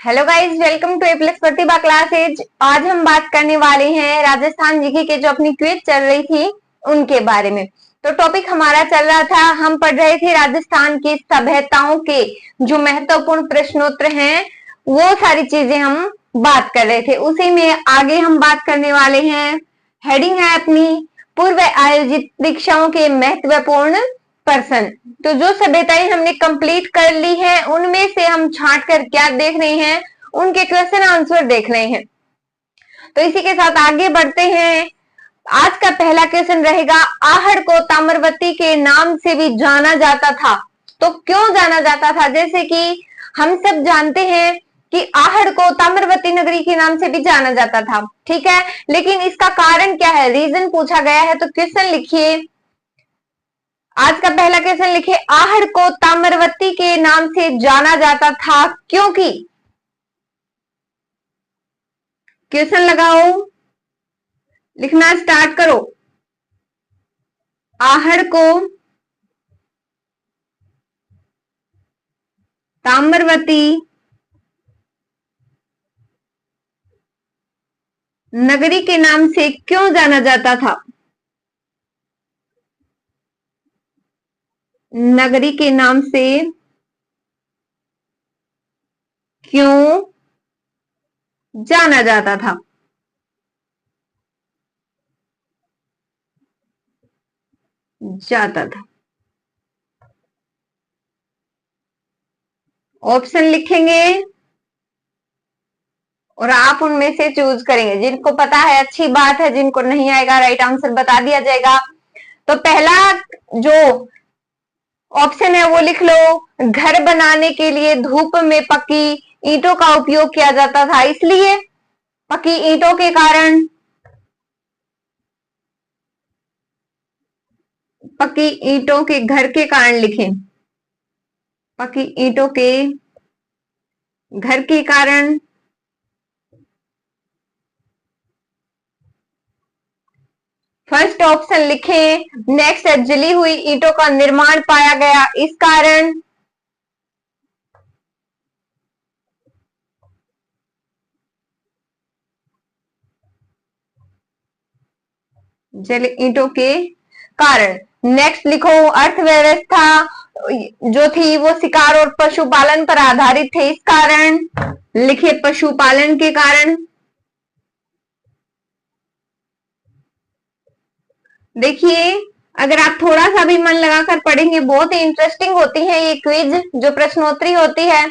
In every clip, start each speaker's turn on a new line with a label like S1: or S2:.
S1: Hello guys, welcome to A plus Pratibha classes. आज हम बात करने वाले हैं राजस्थान जीके के जो अपनी क्विज चल रही थी उनके बारे में। तो टॉपिक हमारा चल रहा था, हम पढ़ रहे थे राजस्थान की सभ्यताओं के जो महत्वपूर्ण प्रश्नोत्तर हैं, वो सारी चीजें हम बात कर रहे थे। उसी में आगे हम बात करने वाले हैं। हेडिंग है अपनी पूर्व आयोजित परीक्षाओं के महत्वपूर्ण पर्सन। तो जो सभ्यताएं हमने कंप्लीट कर ली है उनमें से हम छांट कर क्या देख रहे हैं, उनके क्वेश्चन आंसर देख रहे हैं। तो इसी के साथ आगे बढ़ते हैं। आज का पहला क्वेश्चन रहेगा, आहड़ को ताम्रवती के नाम से भी जाना जाता था। तो क्यों जाना जाता था? जैसे कि हम सब जानते हैं कि आहड़ को ताम्रवती नगरी के नाम से भी जाना जाता था, ठीक है, लेकिन इसका कारण क्या है, रीजन पूछा गया है। तो क्वेश्चन लिखिए, आज का पहला क्वेश्चन लिखे, आहड़ को ताम्रवती के नाम से जाना जाता था क्योंकि। क्वेश्चन लगाओ, लिखना स्टार्ट करो। आहड़ को ताम्रवती नगरी के नाम से क्यों जाना जाता था? नगरी के नाम से क्यों जाना जाता था? जाता था। ऑप्शन लिखेंगे और आप उनमें से चूज करेंगे। जिनको पता है अच्छी बात है, जिनको नहीं आएगा राइट आंसर बता दिया जाएगा। तो पहला जो ऑप्शन है वो लिख लो, घर बनाने के लिए धूप में पकी ईंटों का उपयोग किया जाता था, इसलिए पकी ईंटों के कारण, पकी ईंटों के घर के कारण लिखें, पकी ईंटों के घर के कारण। फर्स्ट ऑप्शन लिखें। नेक्स्ट है, जली हुई ईंटों का निर्माण पाया गया, इस कारण। जल ईंटों के कारण। नेक्स्ट लिखो, अर्थव्यवस्था जो थी वो शिकार और पशुपालन पर आधारित थे, इस कारण। लिखिए पशुपालन के कारण। देखिए, अगर आप थोड़ा सा भी मन लगाकर पढ़ेंगे, बहुत ही इंटरेस्टिंग होती है ये क्विज, जो प्रश्नोत्तरी होती है।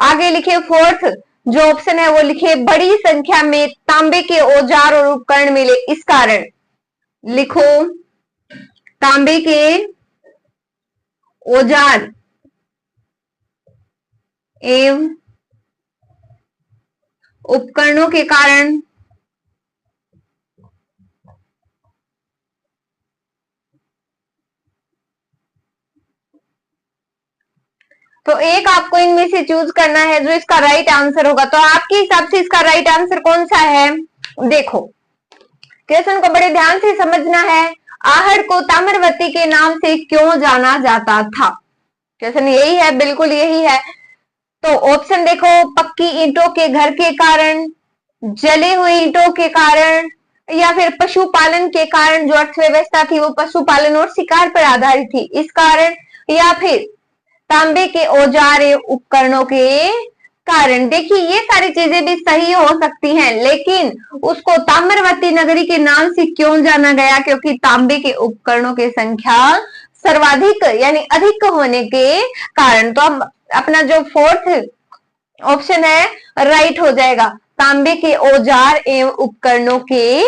S1: आगे लिखिए फोर्थ जो ऑप्शन है वो लिखिए, बड़ी संख्या में तांबे के औजार और उपकरण मिले, इस कारण। लिखो, तांबे के औजार एवं उपकरणों के कारण। तो एक आपको इनमें से चूज करना है जो इसका राइट आंसर होगा। तो आपके हिसाब से इसका राइट आंसर कौन सा है? देखो, क्वेश्चन को बड़े ध्यान से समझना है। आहड़ को ताम्रवती के नाम से क्यों जाना जाता था? क्वेश्चन यही है, बिल्कुल यही है। तो ऑप्शन देखो, पक्की ईंटों के घर के कारण, जले हुए ईंटों के कारण, या फिर पशुपालन के कारण, जो अर्थव्यवस्था थी वो पशुपालन और शिकार पर आधारित थी, इस कारण, या फिर तांबे के औजार उपकरणों के कारण। देखिए, ये सारी चीजें भी सही हो सकती हैं, लेकिन उसको ताम्रवती नगरी के नाम से क्यों जाना गया? क्योंकि तांबे के उपकरणों की संख्या सर्वाधिक यानी अधिक होने के कारण। तो अब अपना जो फोर्थ ऑप्शन है राइट हो जाएगा, तांबे के औजार एवं उपकरणों के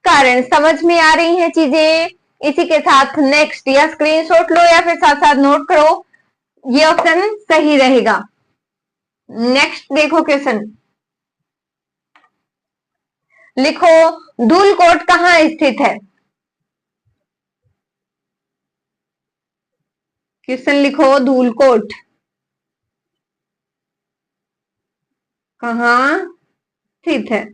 S1: कारण। समझ में आ रही हैं चीजें? इसी के साथ नेक्स्ट, या स्क्रीनशॉट लो या फिर साथ साथ नोट करो, ये ऑप्शन सही रहेगा। नेक्स्ट देखो क्वेश्चन, लिखो, धूलकोट कहां स्थित है? क्वेश्चन लिखो, धूलकोट कहां स्थित है?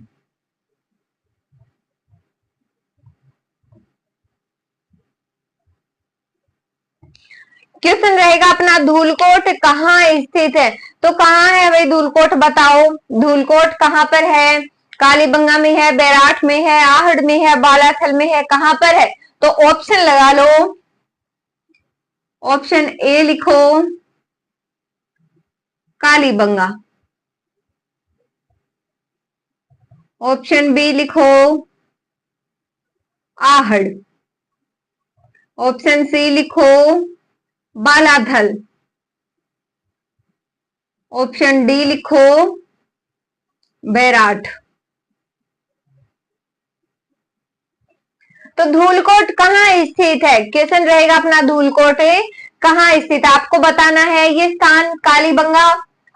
S1: क्वेश्चन रहेगा अपना, धूलकोट कहां स्थित है? तो कहाँ है भाई धूलकोट, बताओ धूलकोट कहाँ पर है? कालीबंगा में है, बैराठ में है, आहड़ में है, बालाथल में है, कहाँ पर है? तो ऑप्शन लगा लो, ऑप्शन ए लिखो कालीबंगा, ऑप्शन बी लिखो आहड़, ऑप्शन सी लिखो बालाथल, ऑप्शन डी लिखो बैराठ। तो धूलकोट कहाँ स्थित है? क्वेश्चन रहेगा अपना, धूलकोट कहाँ स्थित है आपको बताना है। ये स्थान कालीबंगा,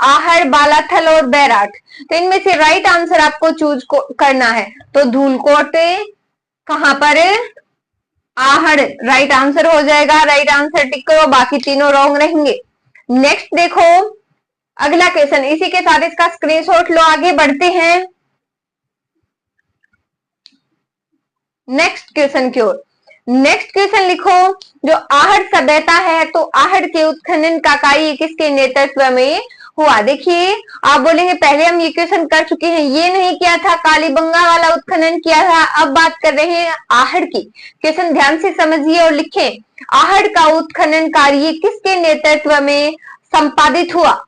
S1: आहड़, बालाथल और बैराठ, तो इनमें से राइट आंसर आपको चूज करना है। तो धूलकोट कहाँ पर है? आहड़ राइट आंसर हो जाएगा। राइट आंसर टिक करो, बाकी तीनों रॉन्ग रहेंगे। नेक्स्ट देखो अगला क्वेश्चन, इसी के साथ इसका स्क्रीनशॉट लो, आगे बढ़ते हैं नेक्स्ट क्वेश्चन की ओर। नेक्स्ट क्वेश्चन लिखो, जो आहड़ सभ्यता है, तो आहड़ के उत्खनन का कार्य किसके नेतृत्व में हुआ? देखिए आप बोलेंगे पहले हम ये क्वेश्चन कर चुके हैं, ये नहीं किया था, कालीबंगा वाला उत्खनन किया था, अब बात कर रहे हैं आहड़ की। क्वेश्चन ध्यान से समझिए और लिखें, आहड़ का उत्खनन कार्य किसके नेतृत्व में संपादित हुआ?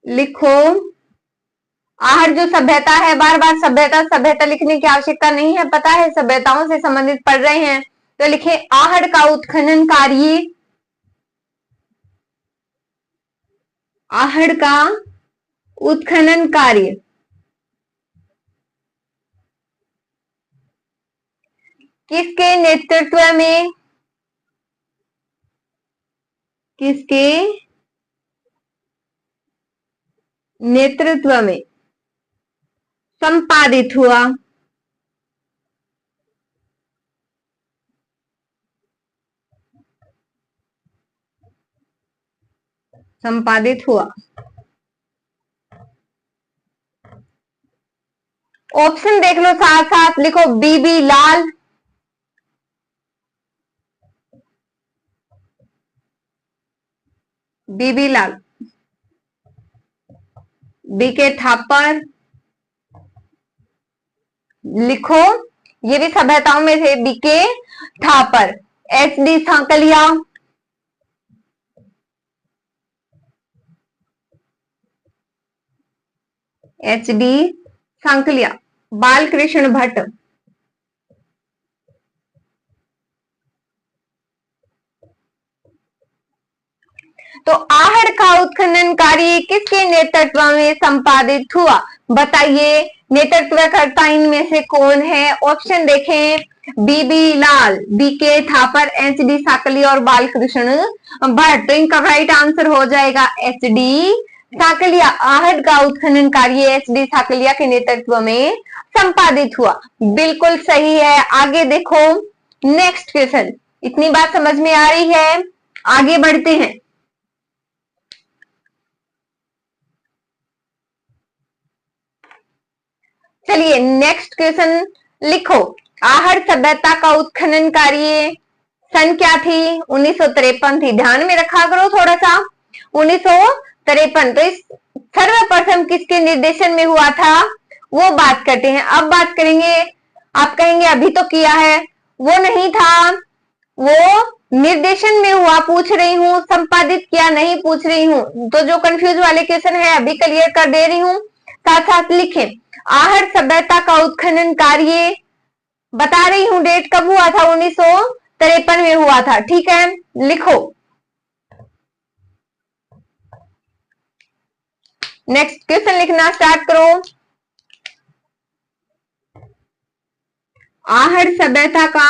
S1: लिखो, आहड़ जो सभ्यता है, बार बार सभ्यता सभ्यता लिखने की आवश्यकता नहीं है, पता है सभ्यताओं से संबंधित पढ़ रहे हैं, तो लिखे आहड़ का उत्खनन कार्य, आहड़ का उत्खनन कार्य किसके नेतृत्व में, किसके नेतृत्व में संपादित हुआ? संपादित हुआ। ऑप्शन देख लो साथ साथ, लिखो बीबी लाल, बीबी लाल, बीके थापर, लिखो ये भी सभ्यताओं में थे, BK Thapar, H D Sankalia, H D Sankalia, Balkrishna Bhatt. तो आहड़ का उत्खनन कार्य किसके नेतृत्व में संपादित हुआ? बताइए नेतृत्वकर्ता इनमें से कौन है? ऑप्शन देखें, बीबी लाल, BK Thapar, H D Sakli और बालकृष्ण भट्ट। तो इनका राइट आंसर हो जाएगा एच डी साकलिया। आहड़ का उत्खनन कार्य एच डी साकलिया के नेतृत्व में संपादित हुआ, बिल्कुल सही है। आगे देखो नेक्स्ट क्वेश्चन, इतनी बात समझ में आ रही है? आगे बढ़ते हैं। चलिए नेक्स्ट क्वेश्चन लिखो, आहड़ सभ्यता का उत्खनन कार्य सन क्या थी? 1953 थी। ध्यान में रखा करो थोड़ा सा, 1953। तो इस सर्वप्रथम किसके निर्देशन में हुआ था वो बात करते हैं। अब बात करेंगे, आप कहेंगे अभी तो किया है, वो नहीं था, वो निर्देशन में हुआ पूछ रही हूँ, संपादित किया नहीं पूछ रही हूँ। तो जो कंफ्यूज वाले क्वेश्चन है अभी क्लियर कर दे रही हूँ, साथ साथ लिखें। आहड़ सभ्यता का उत्खनन कार्य बता रही हूं, डेट कब हुआ था? 1953 में हुआ था, ठीक है। लिखो नेक्स्ट क्वेश्चन लिखना स्टार्ट करो। आहड़ सभ्यता का,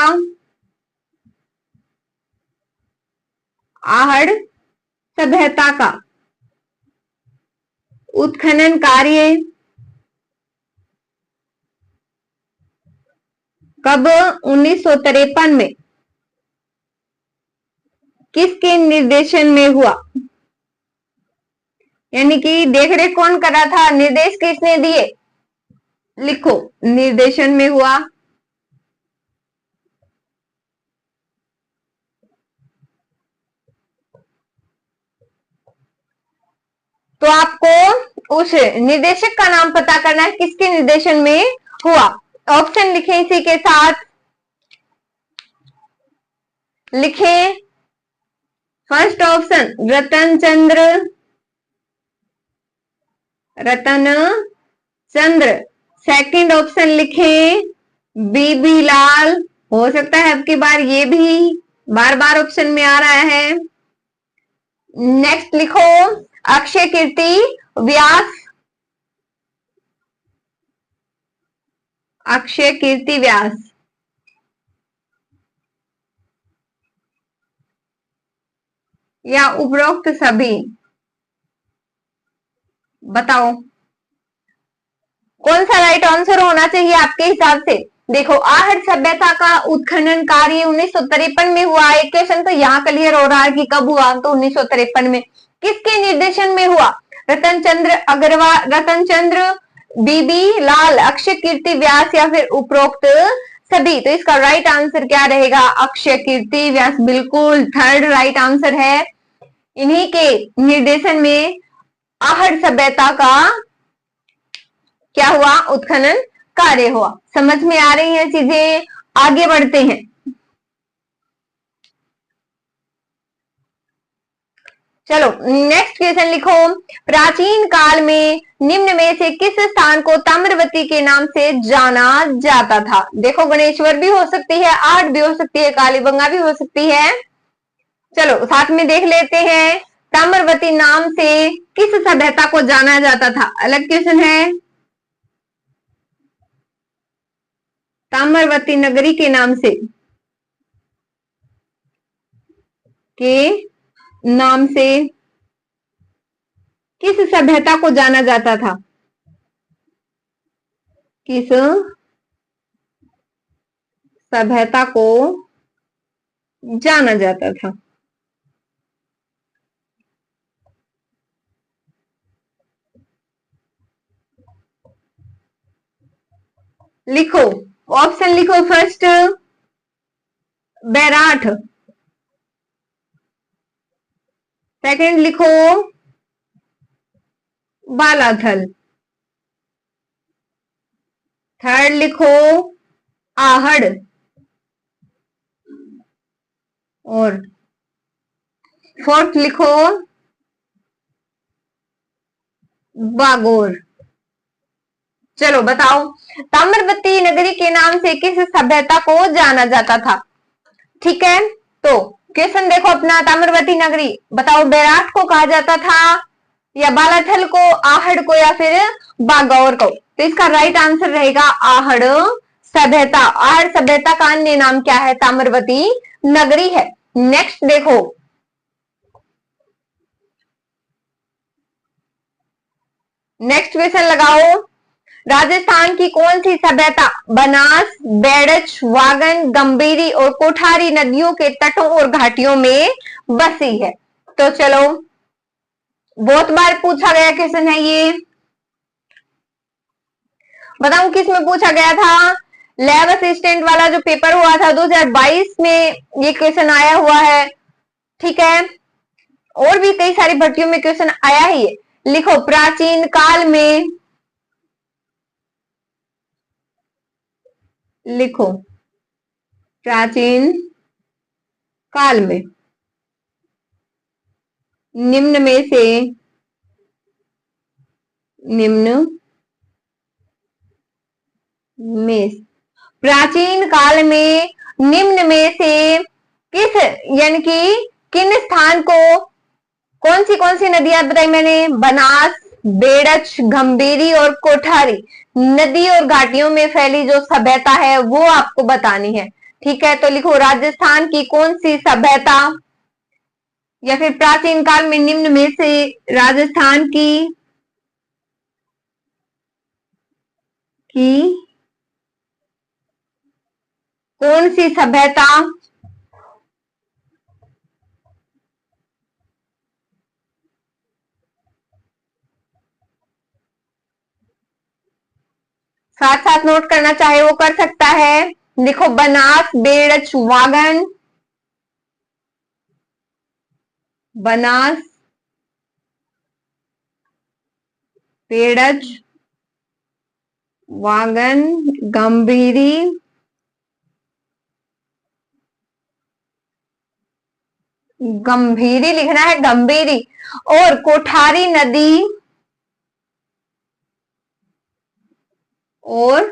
S1: आहड़ सभ्यता का उत्खनन कार्य कब? 1953 में किसके निर्देशन में हुआ? यानी कि देख रेख कौन कर रहा था, निर्देश किसने दिए? लिखो निर्देशन में हुआ, तो आपको उस निर्देशक का नाम पता करना है, किसके निर्देशन में हुआ। ऑप्शन लिखें इसी के साथ, लिखें। फर्स्ट ऑप्शन रतन चंद्र। सेकंड ऑप्शन लिखें बीबी लाल। हो सकता है अब की बार ये भी बार बार ऑप्शन में आ रहा है। नेक्स्ट लिखो अक्षय कीर्ति व्यास। अक्षय कीर्ति व्यास। या उपरोक्त सभी, बताओ कौन सा राइट आंसर होना चाहिए आपके हिसाब से। देखो आहट सभ्यता का उत्खनन कार्य 1953 में हुआ। एक क्वेश्चन तो यहाँ क्लियर हो रहा है कि कब हुआ, तो 1953 में। किसके निर्देशन में हुआ, रतन चंद्र अग्रवाल, रतन चंद्र, बीबी लाल, अक्षय कीर्ति व्यास या फिर उपरोक्त सभी। तो इसका राइट आंसर क्या रहेगा, अक्षय कीर्ति व्यास, बिल्कुल थर्ड राइट आंसर है। इन्हीं के निर्देशन में आहट सभ्यता का क्या हुआ, उत्खनन कार्य हुआ। समझ में आ रही हैं चीजें, आगे बढ़ते हैं। चलो नेक्स्ट क्वेश्चन लिखो। प्राचीन काल में निम्न में से किस स्थान को ताम्रवती के नाम से जाना जाता था। देखो गणेश्वर भी हो सकती है, आहट भी हो सकती है, कालीबंगा भी हो सकती है। चलो साथ में देख लेते हैं। ताम्रवती नाम से किस सभ्यता को जाना जाता था, अलग क्वेश्चन है। ताम्रवती नगरी के नाम से, किस सभ्यता को जाना जाता था, किस सभ्यता को जाना जाता था। लिखो ऑप्शन लिखो। फर्स्ट बैराठ, सेकंड लिखो बालाथल, थर्ड लिखो आहड़ और फोर्थ लिखो बागोर। चलो बताओ ताम्रवती नगरी के नाम से किस सभ्यता को जाना जाता था। ठीक है, तो क्वेश्चन देखो अपना। ताम्रवती नगरी बताओ बैराठ को कहा जाता था या बालाथल को, आहड़ को या फिर बागौर को। तो इसका राइट आंसर रहेगा आहड़ सभ्यता। आहड़ सभ्यता का अन्य नाम क्या है, ताम्रवती नगरी है। नेक्स्ट देखो नेक्स्ट क्वेश्चन लगाओ। राजस्थान की कौन सी सभ्यता बनास, बेड़च, वागन, गंभीरी और कोठारी नदियों के तटों और घाटियों में बसी है। तो चलो बहुत बार पूछा गया क्वेश्चन है ये, बताऊं किस में पूछा गया था। लैब असिस्टेंट वाला जो पेपर हुआ था 2022 में ये क्वेश्चन आया हुआ है। ठीक है, और भी कई सारी भर्तियों में क्वेश्चन आया ही है। लिखो प्राचीन काल में, लिखो प्राचीन काल में निम्न में से, प्राचीन काल में निम्न में से किस, यानी कि किन स्थान को, कौन सी नदियां बताई मैंने, बनास, बेड़च, गंभीरी और कोठारी नदी और घाटियों में फैली जो सभ्यता है वो आपको बतानी है। ठीक है, तो लिखो राजस्थान की कौन सी सभ्यता या फिर प्राचीन काल में निम्न में से राजस्थान की कौन सी सभ्यता साथ साथ नोट करना चाहे वो कर सकता है। लिखो बनास, बेड़च, वागन, बनास, बेड़ज, वागन, गंभीरी, गंभीरी लिखना है, गंभीरी। और कोठारी नदी, और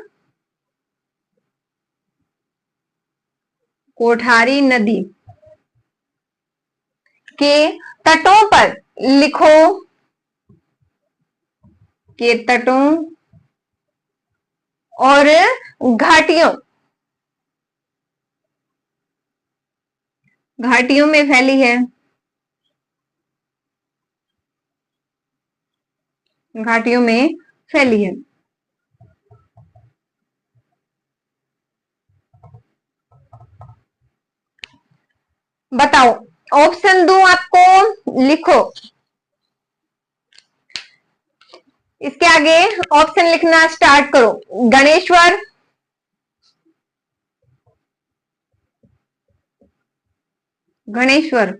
S1: कोठारी नदी के तटों पर लिखो, के तटों और घाटियों, घाटियों में फैली है, घाटियों में फैली है। बताओ, ऑप्शन दूं आपको, लिखो। इसके आगे ऑप्शन लिखना स्टार्ट करो। गणेश्वर, गणेश्वर,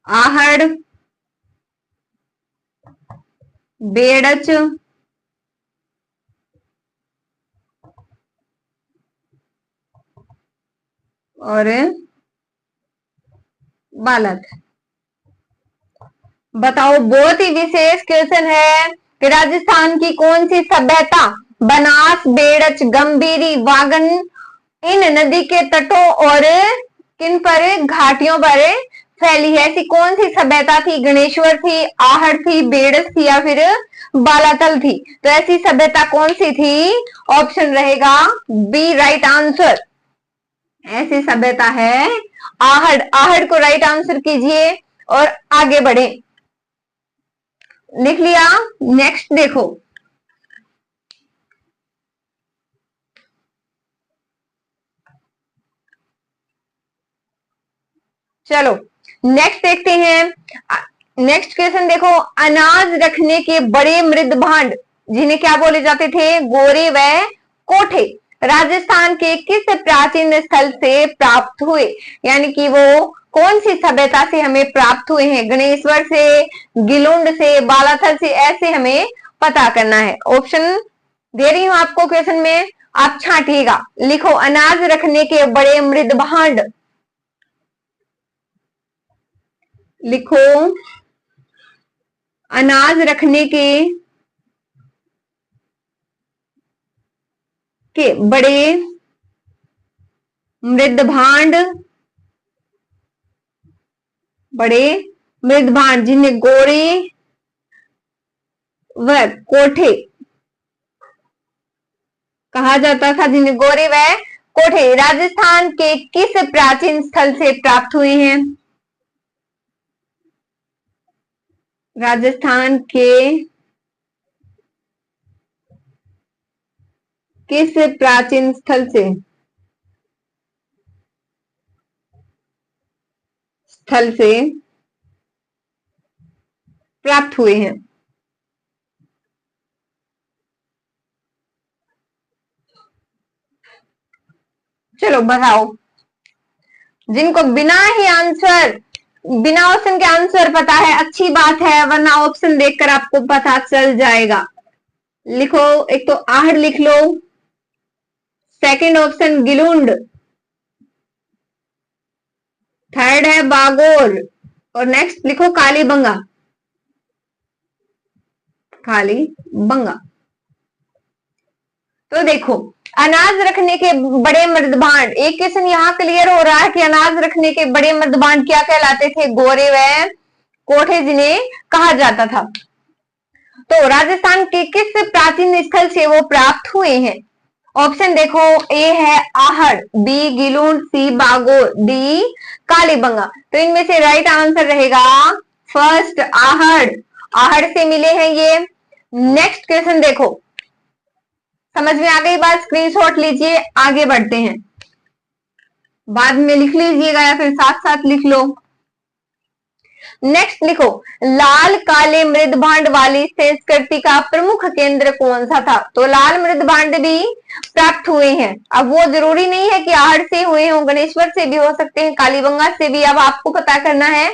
S1: आहड़, बेड़च, और बालक। बताओ, बहुत ही विशेष क्वेश्चन है कि राजस्थान की कौन सी सभ्यता बनास, बेड़च, गंभीरी, वागन इन नदी के तटों और किन पर, घाटियों पर फैली है? ऐसी कौन सी सभ्यता थी? गणेश्वर थी, आहड़ थी, बेड़च थी, या फिर बालातल थी? तो ऐसी सभ्यता कौन सी थी? ऑप्शन रहेगा बी राइट आंसर। ऐसी सभ्यता है आहड़। आहड़ को राइट आंसर कीजिए और आगे बढ़े। लिख लिया? नेक्स्ट देखो, चलो नेक्स्ट देखते हैं। नेक्स्ट क्वेश्चन देखो, अनाज रखने के बड़े मृद भांड जिन्हें क्या बोले जाते थे? गोरे व कोठे राजस्थान के किस प्राचीन स्थल से प्राप्त हुए? यानी कि वो कौन सी सभ्यता से हमें प्राप्त हुए हैं? गणेश्वर से, गिलुंड से, बालाथल से, ऐसे हमें पता करना है। ऑप्शन दे रही हूं आपको क्वेश्चन में, आप छांटिएगा। लिखो, अनाज रखने के बड़े मृद भांड, लिखो अनाज रखने के बड़े मृद भांड, बड़े मृद भांड जिन्हें गोरे व कोठे कहा जाता था, जिन्हें गोरे व कोठे राजस्थान के किस प्राचीन स्थल से प्राप्त हुए हैं? राजस्थान के किस प्राचीन स्थल से प्राप्त हुए हैं? चलो बताओ। जिनको बिना ऑप्शन के आंसर पता है, अच्छी बात है, वरना ऑप्शन देखकर आपको पता चल जाएगा। लिखो, एक तो आहड़ लिख लो, सेकंड ऑप्शन गिलुंड, थर्ड है बागोर, और नेक्स्ट लिखो कालीबंगा, कालीबंगा। तो देखो, अनाज रखने के बड़े मृद भांड, एक क्वेश्चन यहाँ क्लियर हो रहा है कि अनाज रखने के बड़े मृद भांड क्या कहलाते थे? गोरे व कोठे जिन्हें कहा जाता था। तो राजस्थान के किस प्राचीन स्थल से वो प्राप्त हुए हैं? ऑप्शन देखो, ए है आहड़, बी गिलुंड, सी बागोर, डी कालीबंगा। तो इनमें से राइट आंसर रहेगा फर्स्ट, आहड़। आहड़ से मिले हैं ये। नेक्स्ट क्वेश्चन देखो, समझ में आ गई बात? स्क्रीनशॉट लीजिए, आगे बढ़ते हैं। बाद में लिख लीजिएगा या फिर साथ साथ लिख लो। नेक्स्ट लिखो, लाल काले मृद भांड वाली संस्कृति का प्रमुख केंद्र कौन सा था? तो लाल मृद भांड भी प्राप्त हुए हैं। अब वो जरूरी नहीं है कि आहड़ से हुए हों, गणेश्वर से भी हो सकते हैं, कालीबंगा से भी। अब आपको पता करना है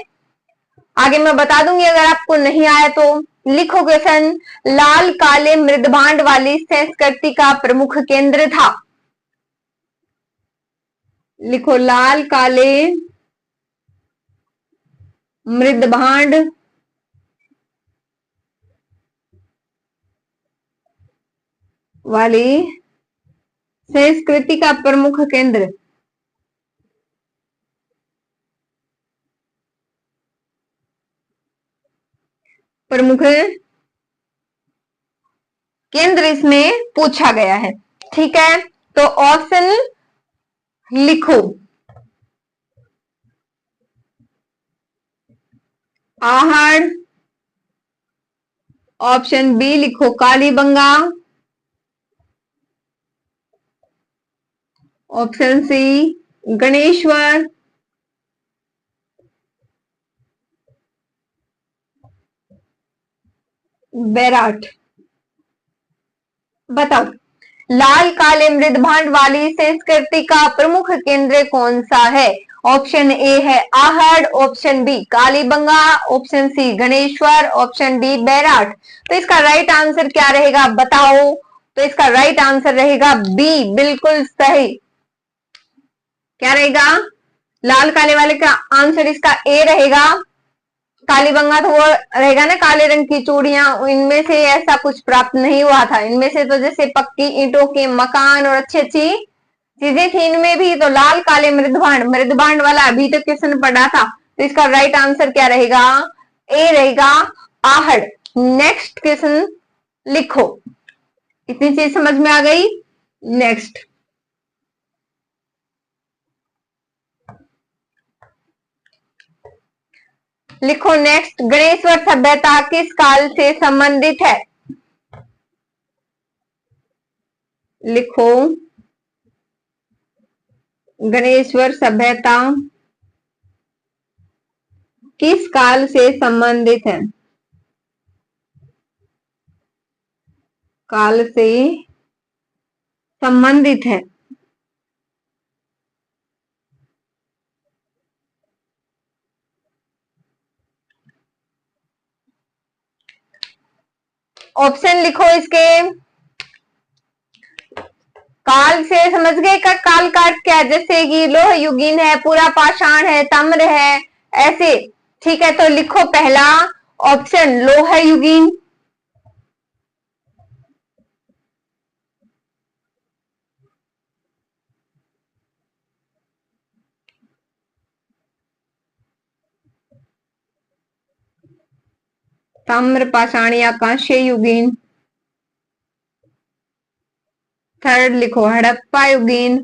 S1: आगे मैं बता दूंगी अगर आपको नहीं आया तो। लिखो क्वेश्चन, लाल काले मृदभांड वाली संस्कृति का प्रमुख केंद्र था। लिखो, लाल काले मृदभांड वाली संस्कृति का प्रमुख केंद्र। प्रमुख केंद्र इसमें पूछा गया है। ठीक है, तो ऑप्शन लिखो, आहड़। ऑप्शन बी लिखो, कालीबंगा। Option C Ganeshwar. बैराट। बताओ, लाल काले मृदभांड वाली संस्कृति का प्रमुख केंद्र कौन सा है? ऑप्शन ए है Ahar, option B Kalibangan, option C Ganeshwar, option D Bairat. तो इसका राइट आंसर क्या रहेगा बताओ? तो इसका राइट आंसर रहेगा बी, बिल्कुल सही। क्या रहेगा? लाल काले वाले का आंसर इसका ए रहेगा। कालीबंगा तो वो रहेगा ना, काले रंग की चूड़ियां, इनमें से ऐसा कुछ प्राप्त नहीं हुआ था। इनमें से तो जैसे पक्की ईंटों के मकान और अच्छी अच्छी चीजें थी इनमें भी। तो लाल काले मृदभांड, मृदभांड वाला अभी तक क्वेश्चन पढ़ा था, तो इसका राइट आंसर क्या रहेगा? ए रहेगा, आहड़। नेक्स्ट क्वेश्चन लिखो। इतनी चीज समझ में आ गई? नेक्स्ट लिखो, नेक्स्ट, गणेश्वर सभ्यता किस काल से संबंधित है? लिखो, गणेश्वर सभ्यता किस काल से संबंधित है? काल से संबंधित है। ऑप्शन लिखो इसके। काल से समझ गए का काल का अर्थ क्या है? जैसे कि लोह युगीन है, पूरा पाषाण है, ताम्र है, ऐसे। ठीक है, तो लिखो पहला ऑप्शन लोह युगीन। ताम्र पाषाण या कांस्य युगीन। थर्ड लिखो हड़प्पा युगीन।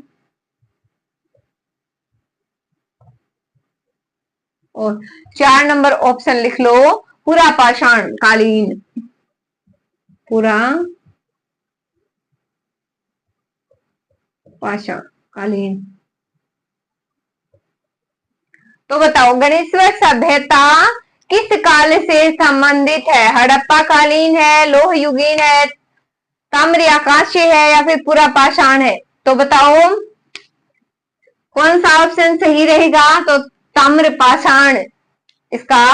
S1: और 4 नंबर ऑप्शन लिख लो, पूरा पाषाण कालीन। पूरा पाषाण कालीन। तो बताओ, गणेश्वर सभ्यता किस काल से संबंधित है? हड़प्पा कालीन है, लोह युगीन है, ताम्र या कांस्य है, या फिर पूरा पाषाण है? तो बताओ कौन सा ऑप्शन सही रहेगा? तो ताम्र पाषाण इसका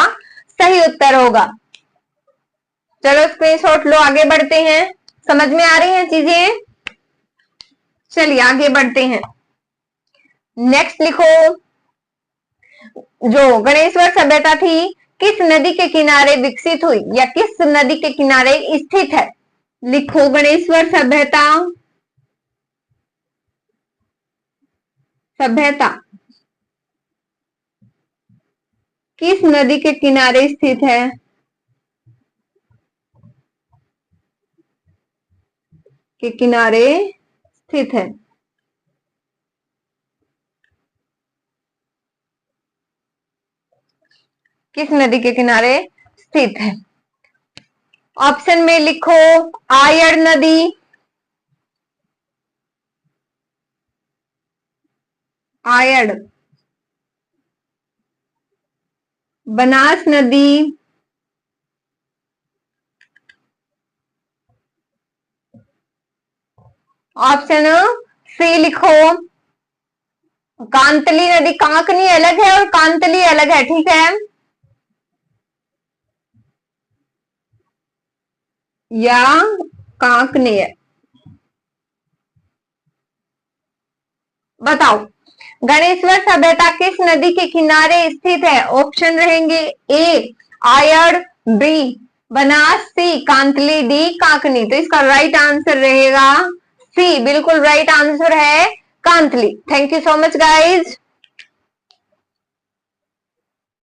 S1: सही उत्तर होगा। चलो स्क्रीनशॉट लो, आगे बढ़ते हैं। समझ में आ रही हैं चीजें? चलिए आगे बढ़ते हैं। नेक्स्ट लिखो, जो गणेश्वर सभ्यता थी किस नदी के किनारे विकसित हुई या किस नदी के किनारे स्थित है? लिखो, गणेश्वर सभ्यता किस नदी के किनारे स्थित है? के किनारे स्थित है। किस नदी के किनारे स्थित है? ऑप्शन में लिखो, आयड़ नदी, आयड़, बनास नदी, ऑप्शन सी लिखो, कांतली नदी। कांकनी अलग है और कांतली अलग है, ठीक है। या कांकनेय? बताओ। गणेश्वर सभ्यता किस नदी के किनारे स्थित है? ऑप्शन रहेंगे ए आयड़, बी बनास, सी कांतली, डी कांकनी। तो इसका राइट आंसर रहेगा सी, बिल्कुल राइट आंसर है Kantli. Thank you so much guys.